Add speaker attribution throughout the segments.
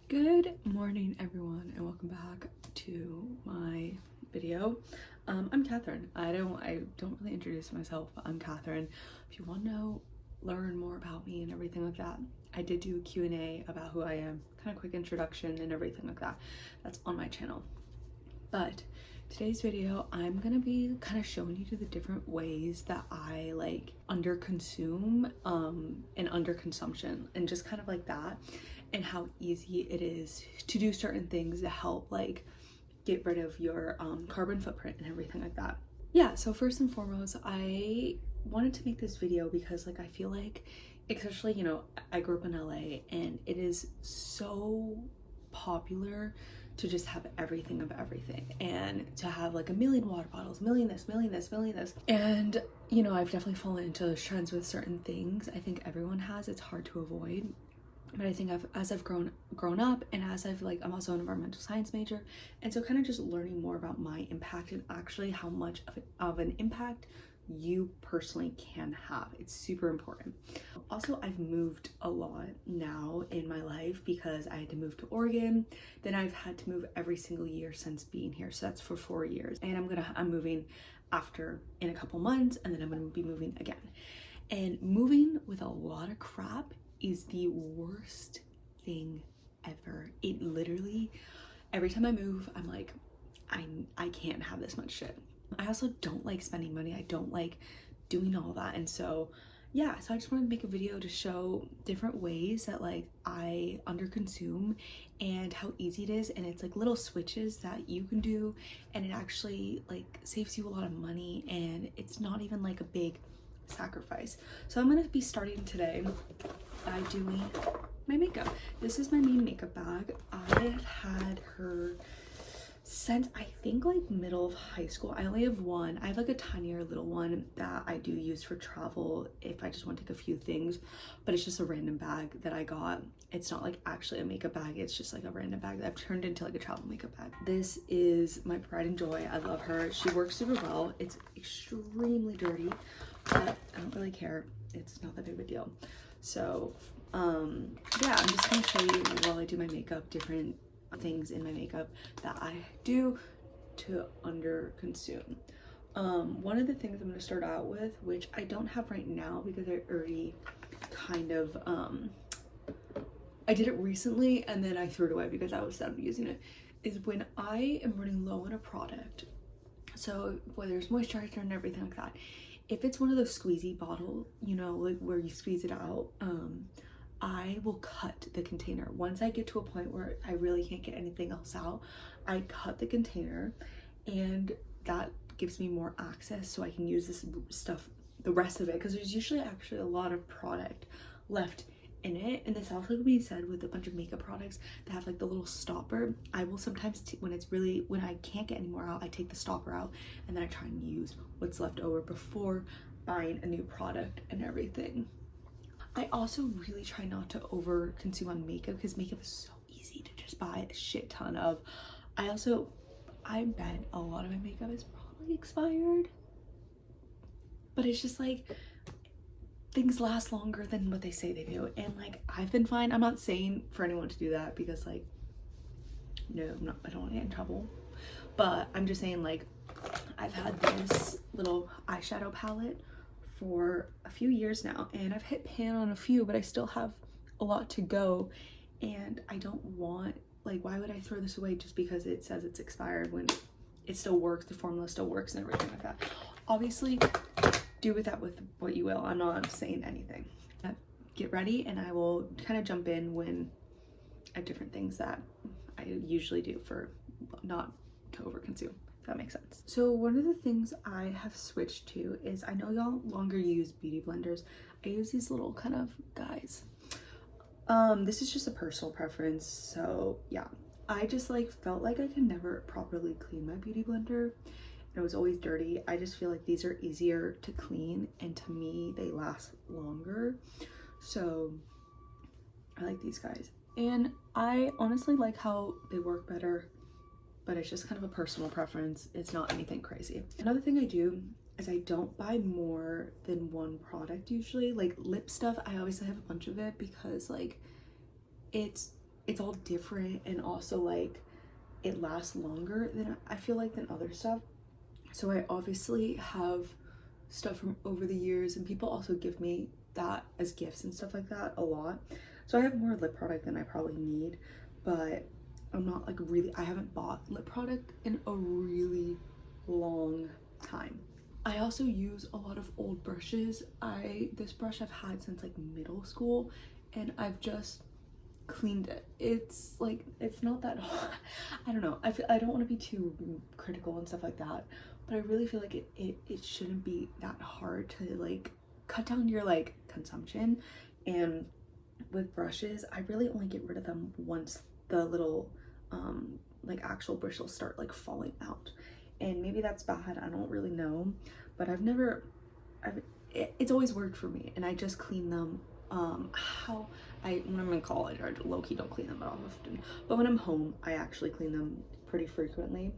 Speaker 1: Good morning everyone and welcome back to my video. I'm Catherine. I don't really introduce myself, but I'm Catherine. If you want to learn more about me and everything like that, I did do a Q&A about who I am, kind of quick introduction and everything like that. That's on my channel. But today's video, I'm gonna be kind of showing you the different ways that I like underconsume and underconsumption and just kind of like that, and how easy it is to do certain things to help like get rid of your carbon footprint and everything like that. Yeah, so first and foremost, I wanted to make this video because like I feel like, especially, you know, I grew up in LA and it is so popular to just have everything of everything and to have like a million water bottles, million this, million this, million this. And you know, I've definitely fallen into those trends with certain things. I think everyone has, it's hard to avoid. But I think as I've grown up, and as I've like, I'm also an environmental science major, and so kind of just learning more about my impact and actually how much of an impact you personally can have. It's super important. Also, I've moved a lot now in my life because I had to move to Oregon. Then I've had to move every single year since being here. So that's for 4 years. And I'm moving after in a couple months, and then I'm gonna be moving again. And moving with a lot of crap is the worst thing ever. It literally, every time I move, I'm like, I can't have this much shit. I also don't like spending money. I don't like doing all that. And so yeah, so I just wanted to make a video to show different ways that like I underconsume and how easy it is. And it's like little switches that you can do, and it actually like saves you a lot of money, and it's not even like a big sacrifice. So I'm gonna be starting today by doing my makeup. This is my main makeup bag. I have had her since I think like middle of high school. I only have one. I have like a tinier little one that I do use for travel if I just want to take a few things, but it's just a random bag that I got. It's not like actually a makeup bag, it's just like a random bag that I've turned into like a travel makeup bag. This is my pride and joy. I love her. She works super well. It's extremely dirty, but I don't really care. It's not that big of a deal. So yeah, I'm just gonna show you while I do my makeup different things in my makeup that I do to underconsume. One of the things I'm gonna start out with, which I don't have right now because I already kind of I did it recently and then I threw it away because I was done using it, is when I am running low on a product. So whether it's moisturizer and everything like that, if it's one of those squeezy bottle, you know, like where you squeeze it out, I will cut the container. Once I get to a point where I really can't get anything else out, I cut the container, and that gives me more access so I can use this stuff, the rest of it, because there's usually actually a lot of product left in it. And this also can be said with a bunch of makeup products that have like the little stopper. I will sometimes when I can't get any more out, I take the stopper out and then I try and use what's left over before buying a new product and everything. I also really try not to over consume on makeup because makeup is so easy to just buy a shit ton of. I bet a lot of my makeup is probably expired, but it's just like things last longer than what they say they do, and like I've been fine. I'm not saying for anyone to do that because like no, I don't want to get in trouble, but I'm just saying like I've had this little eyeshadow palette for a few years now, and I've hit pan on a few, but I still have a lot to go, and I don't want, like, why would I throw this away just because it says it's expired when it still works, the formula still works and everything like that. Obviously do with that with what you will. I'm not saying anything. Get ready and I will kind of jump in when I have different things that I usually do for not to overconsume. That makes sense. So one of the things I have switched to is, I know y'all longer use beauty blenders. I use these little kind of guys. This is just a personal preference. So yeah, I just like felt like I could never properly clean my beauty blender. It was always dirty. I just feel like these are easier to clean, and to me they last longer. So I like these guys, and I honestly like how they work better, but it's just kind of a personal preference. It's not anything crazy. Another thing I do is I don't buy more than one product usually. Like lip stuff, I obviously have a bunch of it because like it's it's all different, and also like it lasts longer than I feel like than other stuff. So I obviously have stuff from over the years, and people also give me that as gifts and stuff like that a lot. So I have more lip product than I probably need, but I'm not like really, I haven't bought lip product in a really long time. I also use a lot of old brushes. This brush I've had since like middle school, and I've just cleaned it. It's like, it's not that hard. I don't know, I don't want to be too critical and stuff like that, but I really feel like it shouldn't be that hard to like cut down your like consumption. And with brushes, I really only get rid of them once the little like actual bristles start like falling out, and maybe that's bad, I don't really know, but it's always worked for me, and I just clean them when I'm in college, I low-key don't clean them that often, but when I'm home I actually clean them pretty frequently,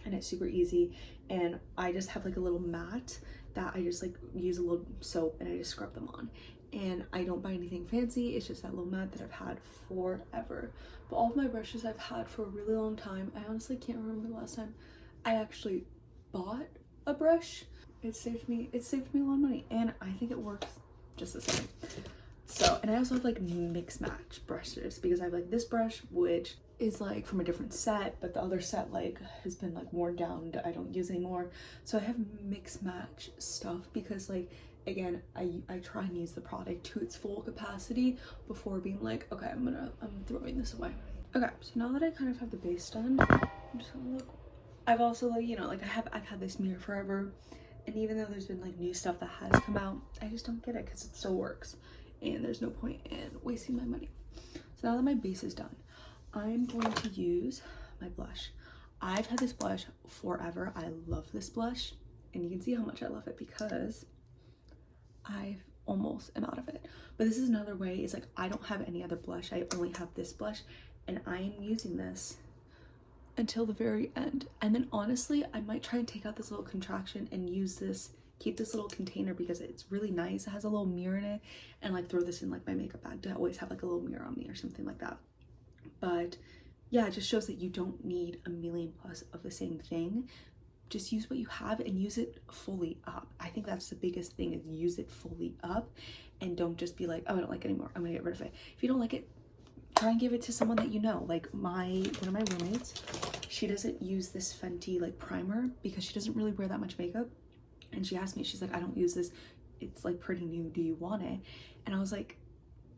Speaker 1: and it's super easy. And I just have like a little mat that I just like use a little soap and I just scrub them on, and I don't buy anything fancy. It's just that little mat that I've had forever. But all of my brushes I've had for a really long time. I honestly can't remember the last time I actually bought a brush. It saved me a lot of money, and I think it works just the same. So, and I also have like mix match brushes, because I have like this brush which is like from a different set, but the other set like has been like worn down, I don't use anymore. So I have mix match stuff, because like, again, I try and use the product to its full capacity before being like, okay, I'm throwing this away. Okay, so now that I kind of have the base done, I'm just gonna look. I've also like, you know, like I've had this mirror forever, and even though there's been like new stuff that has come out, I just don't get it because it still works, and there's no point in wasting my money. So now that my base is done, I'm going to use my blush. I've had this blush forever. I love this blush, and you can see how much I love it because I almost am out of it. But this is another way, is like I don't have any other blush. I only have this blush, and I am using this until the very end. And then honestly, I might try and take out this little contraction and use this, keep this little container, because it's really nice. It has a little mirror in it, and like throw this in like my makeup bag to always have like a little mirror on me or something like that. But yeah, it just shows that you don't need a million plus of the same thing. Just use what you have and use it fully up. I think that's the biggest thing, is use it fully up, and don't just be like, oh, I don't like it anymore, I'm gonna get rid of it. If you don't like it, try and give it to someone that you know. Like one of my roommates, she doesn't use this Fenty like primer because she doesn't really wear that much makeup, and she asked me, she's like, I don't use this, it's like pretty new, do you want it? And I was like,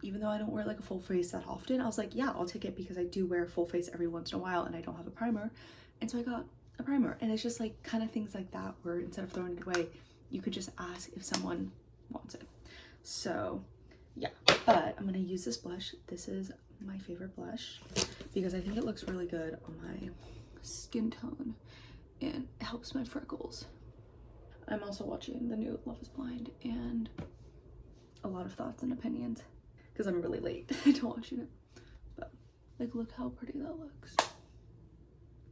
Speaker 1: even though I don't wear like a full face that often, I was like, yeah, I'll take it, because I do wear a full face every once in a while and I don't have a primer. And so I got a primer, and it's just like kind of things like that where instead of throwing it away, you could just ask if someone wants it. So yeah, but I'm gonna use this blush. This is my favorite blush because I think it looks really good on my skin tone and it helps my freckles. I'm also watching the new Love is Blind and a lot of thoughts and opinions because I'm really late to watching it. But like, look how pretty that looks.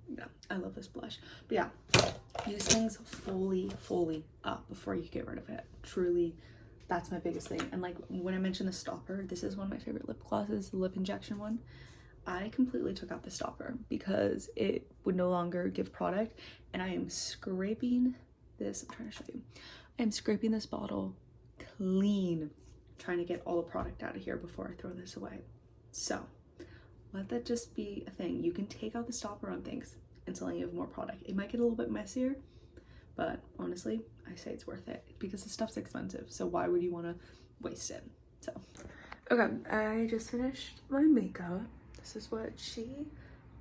Speaker 1: Yeah, I love this blush. But yeah, use things fully up before you get rid of it. Truly, that's my biggest thing. And like when I mentioned the stopper, this is one of my favorite lip glosses, the lip injection one. I completely took out the stopper because it would no longer give product, and I am scraping this, I'm trying to show you, I'm scraping this bottle clean, trying to get all the product out of here before I throw this away. So let that just be a thing. You can take out the stopper on things until you have more product. It might get a little bit messier, but honestly, I say it's worth it because the stuff's expensive. So why would you want to waste it? So, okay, I just finished my makeup. This is what she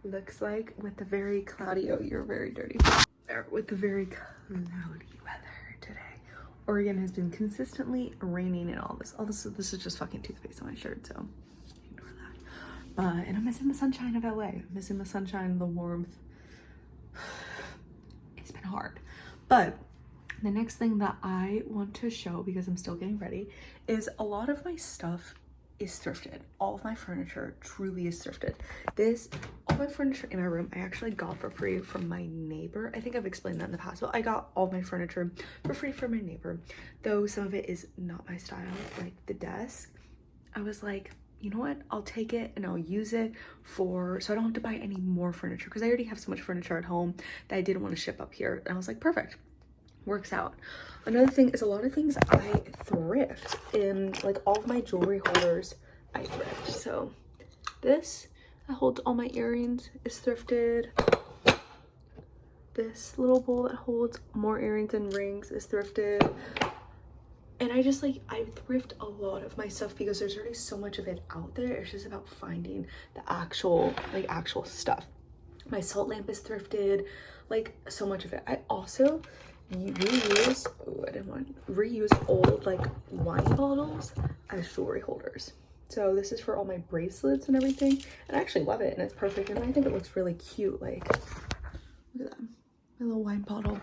Speaker 1: looks like with the very cloudy, oh, you're very dirty. With the very cloudy weather today. Oregon has been consistently raining and all this. This is just fucking toothpaste on my shirt, so ignore that. And I'm missing the sunshine of LA. I'm missing the sunshine, the warmth. It's been hard. But the next thing that I want to show, because I'm still getting ready, is a lot of my stuff is thrifted. All of my furniture truly is thrifted. All my furniture in my room, I actually got for free from my neighbor. I think I've explained that in the past, but I got all my furniture for free from my neighbor, though some of it is not my style, like the desk. I was like, you know what, I'll take it and I'll use it for, so I don't have to buy any more furniture, because I already have so much furniture at home that I didn't want to ship up here. And I was like, perfect, works out. Another thing is a lot of things I thrift. In like all of my jewelry holders, I thrift. So this that holds all my earrings is thrifted. This little bowl that holds more earrings and rings is thrifted. And I just like, I thrift a lot of my stuff because there's already so much of it out there. It's just about finding the actual stuff. My salt lamp is thrifted, like so much of it. I also reuse old like wine bottles as jewelry holders. So this is for all my bracelets and everything. And I actually love it and it's perfect. And I think it looks really cute. Like, look at that, my little wine bottle.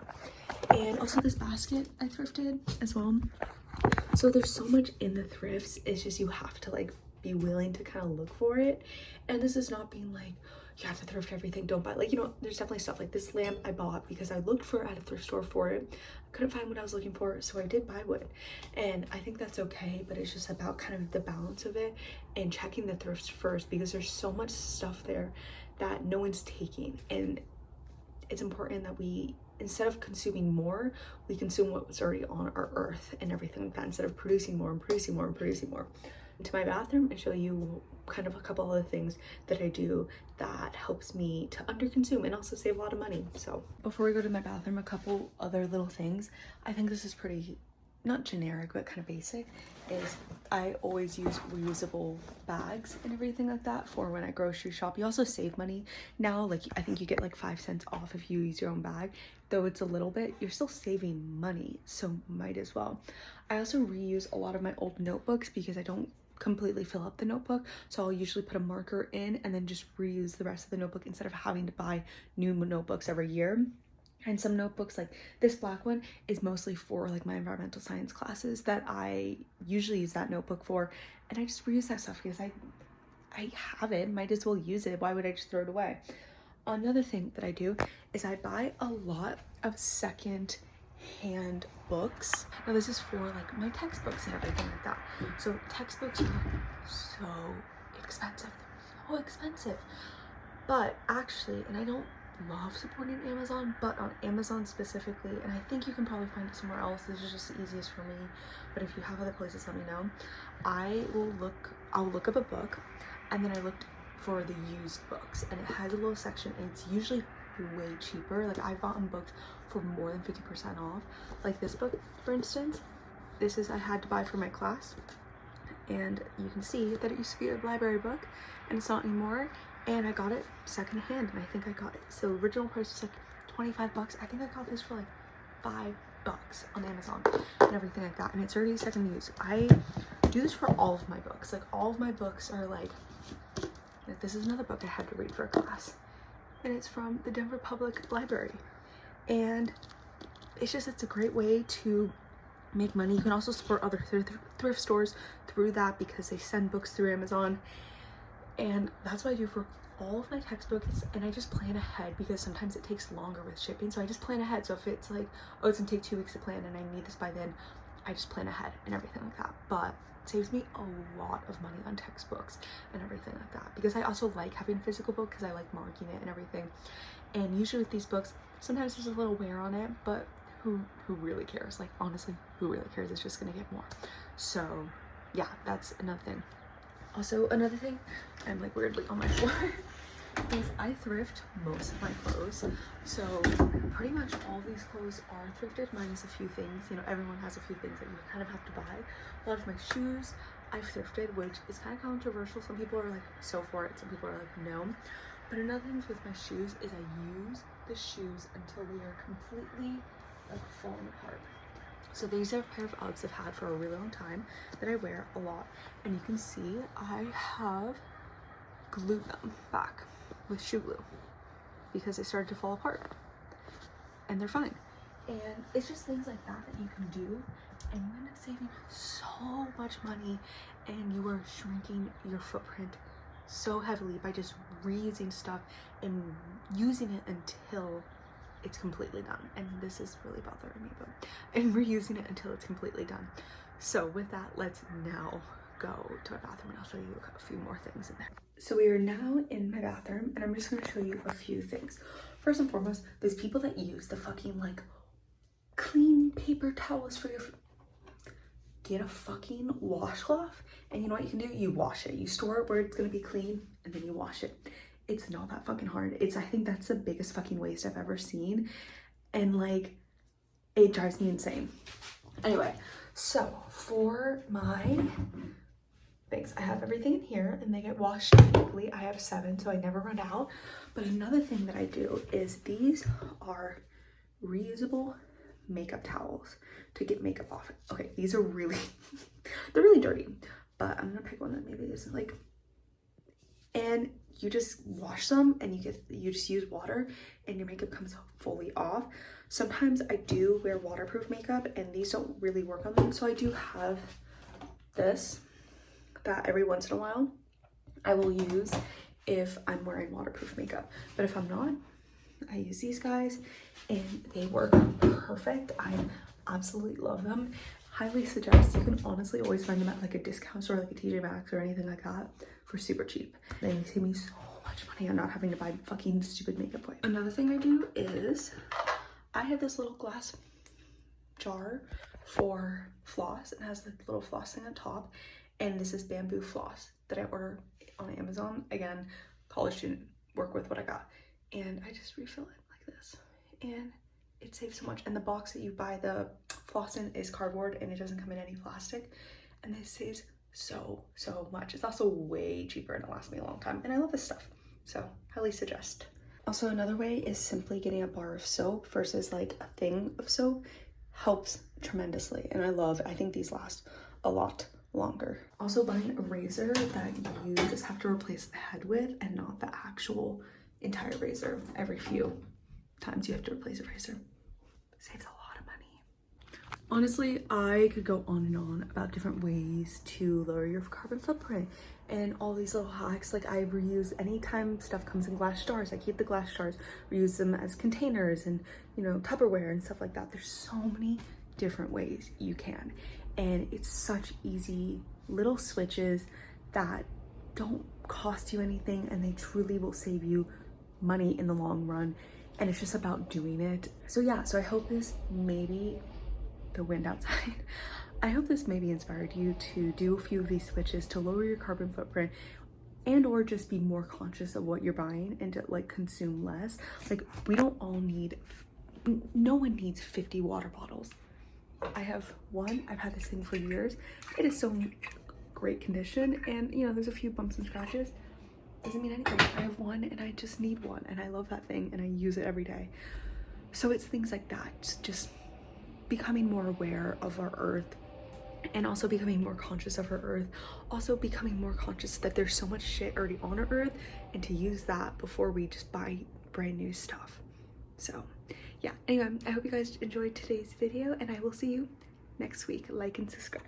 Speaker 1: And also this basket I thrifted as well. So there's so much in the thrifts. It's just you have to like be willing to kind of look for it. And this is not being like, you have to thrift everything, don't buy. Like, you know, there's definitely stuff like this lamp I bought because I looked for at a thrift store for it. I couldn't find what I was looking for, so I did buy one. And I think that's okay, but it's just about kind of the balance of it and checking the thrifts first, because there's so much stuff there that no one's taking. And it's important that we, instead of consuming more, we consume what's already on our earth and everything like that, instead of producing more and producing more and producing more. To my bathroom, I show you kind of a couple other things that I do that helps me to underconsume and also save a lot of money. So before we go to my bathroom, a couple other little things. I think this is pretty, not generic, but kind of basic, is I always use reusable bags and everything like that for when I grocery shop. You also save money now. Like, I think you get like 5 cents off if you use your own bag. Though it's a little bit, you're still saving money, so might as well. I also reuse a lot of my old notebooks because I don't completely fill up the notebook, so I'll usually put a marker in and then just reuse the rest of the notebook instead of having to buy new notebooks every year. And some notebooks, like this black one, is mostly for like my environmental science classes that I usually use that notebook for, and I just reuse that stuff because I have it, might as well use it. Why would I just throw it away? Another thing that I do is I buy a lot of second-hand books. Now this is for like my textbooks and everything like that. So textbooks are so expensive. But actually, and I don't love supporting Amazon, but on Amazon specifically, and I think you can probably find it somewhere else, this is just the easiest for me, but if you have other places, let me know. I'll look up a book, and then I looked for the used books, and it has a little section, and it's usually way cheaper. Like, I've bought books for more than 50% off. Like this book, for instance, I had to buy for my class, and you can see that it used to be a library book and it's not anymore. And I got it secondhand, and I think I got it, so original price was like 25 bucks. I think I got this for like $5 on Amazon and everything like that, and it's already second use. I do this for all of my books. Like, all of my books are like this is another book I had to read for a class, and it's from the Denver Public Library, and it's a great way to make money. You can also support other thrift stores through that because they send books through Amazon. And that's what I do for all of my textbooks, and I just plan ahead because sometimes it takes longer with shipping, so I just plan ahead. So if it's like, oh, it's gonna take 2 weeks to plan and I need this by then, I just plan ahead and everything like that. But it saves me a lot of money on textbooks and everything like that, because I also like having a physical book because I like marking it and everything. And usually with these books, sometimes there's a little wear on it, but who really cares? Like, honestly, who really cares? It's just gonna get more. So yeah, that's another thing. Also, another thing, I'm like weirdly on my floor, is I thrift most of my clothes. So pretty much all these clothes are thrifted, minus a few things. You know, everyone has a few things that you kind of have to buy. A lot of my shoes I've thrifted, which is kind of controversial. Some people are like so for it, some people are like no. But another thing with my shoes is I use the shoes until they are completely like falling apart. So these are a pair of Uggs I've had for a really long time that I wear a lot. And you can see I have glued them back with shoe glue because they started to fall apart. And they're fine. And it's just things like that that you can do, and you end up saving so much money, and you are shrinking your footprint so heavily by just reusing stuff and using it until it's completely done. And this is really bothering me, but and reusing it until it's completely done. So with that, let's now go to my bathroom and I'll show you a few more things in there. So we are now in my bathroom and I'm just gonna show you a few things. First and foremost, there's people that use the fucking like clean paper towels for your, get a fucking washcloth, and you know what you can do? You wash it. You store it where it's gonna be clean and then you wash it. It's not that fucking hard. I think that's the biggest fucking waste I've ever seen. And like, it drives me insane. Anyway, so for my things, I have everything in here and they get washed weekly. I have 7, so I never run out. But another thing that I do is these are reusable makeup towels to get makeup off. Okay, these are really, they're really dirty, but I'm gonna pick one that maybe isn't like, and you just wash them and you just use water and your makeup comes fully off. Sometimes I do wear waterproof makeup and these don't really work on them, so I do have this that every once in a while I will use if I'm wearing waterproof makeup. But if I'm not, I use these guys and they work perfect. I absolutely love them. Highly suggest. You can honestly always find them at like a discount store, like a TJ Maxx or anything like that, for super cheap. They save me so much money on not having to buy fucking stupid makeup wipe. Another thing I do is I have this little glass jar for floss. It has the little floss thing on top, and this is bamboo floss that I order on Amazon. Again, college student, work with what I got, and I just refill it like this, and it saves so much. And the box that you buy the floss in is cardboard and it doesn't come in any plastic, and this saves so much. It's also way cheaper and it lasts me a long time, and I love this stuff, so highly suggest. Also, another way is simply getting a bar of soap versus like a thing of soap. Helps tremendously, and I think these last a lot longer. Also, buying a razor that you just have to replace the head with and not the actual entire razor. Every few times you have to replace a razor. Saves a lot of money. Honestly, I could go on and on about different ways to lower your carbon footprint and all these little hacks. Like, I reuse, anytime stuff comes in glass jars, I keep the glass jars, reuse them as containers and, you know, Tupperware and stuff like that. There's so many different ways you can, and it's such easy little switches that don't cost you anything, and they truly will save you money in the long run, and it's just about doing it. So yeah, so I hope this maybe, the wind outside, I hope this maybe inspired you to do a few of these switches to lower your carbon footprint, and or just be more conscious of what you're buying and to like consume less. Like, we don't all need, no one needs 50 water bottles. I have one. I've had this thing for years. It is so great condition, and you know, there's a few bumps and scratches. Doesn't mean anything. I have one and I just need one, and I love that thing and I use it every day. So it's things like that, just becoming more aware of our earth, and also becoming more conscious of our earth, also becoming more conscious that there's so much shit already on our earth, and to use that before we just buy brand new stuff. So yeah, anyway, I hope you guys enjoyed today's video, and I will see you next week. Like and subscribe.